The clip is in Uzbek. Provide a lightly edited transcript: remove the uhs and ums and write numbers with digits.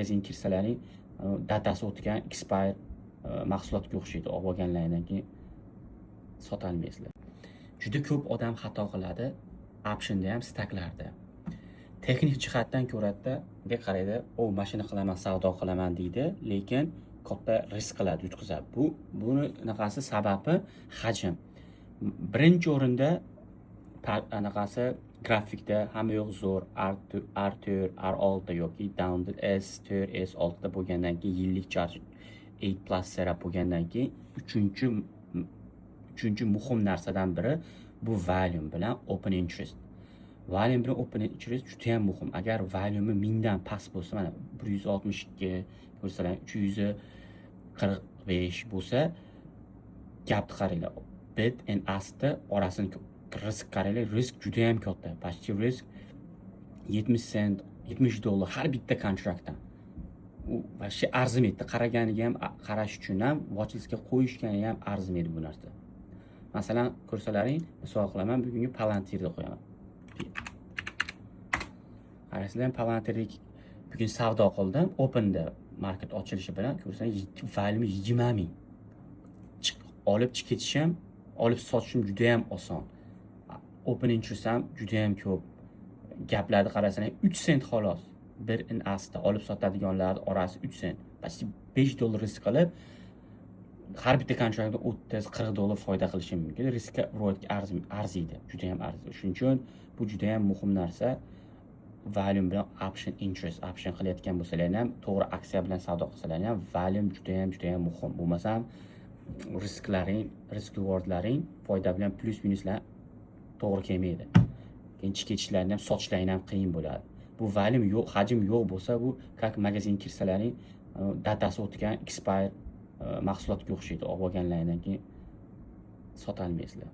magazin kirsalaring datasi o'tgan expire mahsulotga o'xshaydi. Olib olganlaringdan keyin sota olmaysizlar. Juda ko'p odam xato qiladi, optionda ham, staklarda. Texnik jihatdan ko'radida, bunday qaraydi, mashina qilaman, savdo qilaman deydi, lekin katta risk qiladi, yutqizadi. Buni anaqasi sababi hajm. Birinchi o'rinda anaqasi grafikda hamma yo'q zo'r R4, R6 yoki download S4, S6 da bo'lgandan keyin yillik charge 8 plus setup bo'lgandan keyin uchinchi muhim narsadan biri bu volume bilan open interest. Volume bilan open interest juda ham muhim. Agar volume 1000 dan past bo'lsa, mana 162 ko'rsalar, 345 bo'lsa, gapni qaranglar. Bid and askda orasini risk qaranglar, risk juda ham katta. Почти risk 70 sent, $70 har bitta kontraktdan. U vashi arzimaydi. Qaraganiga ham, qarash uchun ham, watchlistga qo'yishganiga ham arzimaydi bu narsa. Masalan, ko'rsalaring, misol qilaman, bugungi Palantirni qo'yaman. Qarasizlar, Palantirni bugun savdo qildim, openda market ochilishi bilan ko'rsangiz, volume 20 ming. Olib ketishim, olib sotishim juda ham oson. Open interest ham juda ham ko'p. Gaplarni qarasanglar, 3 sent xolos. Bir in asta olib sotadiganlar orasi 3 sent. Почти $5 risk qilib, har bitta kontraktda $30-40 foyda qilishim mumkin. Riskka ro'yxatga arziydi, juda ham arziydi. Shuning uchun bu juda ham muhim narsa. Volume bilan option qilayotgan bo'lsalaring ham, to'g'ri aksiya bilan savdo qilsalaring ham, volume juda ham muhim. Bo'lmasam risk rewardlaring foyda bilan plus minuslar to'g'ri kelmaydi. Keyin ketishlarni ham, sotishlarni ham qiyin bo'ladi. Bu volume yo'q, hajm yo'q bo'lsa, bu как magazin kirsalaring datasi o'tgan expire mahsulotga o'xshaydi. Olib olganlaringdan keyin sota olmaysizlar.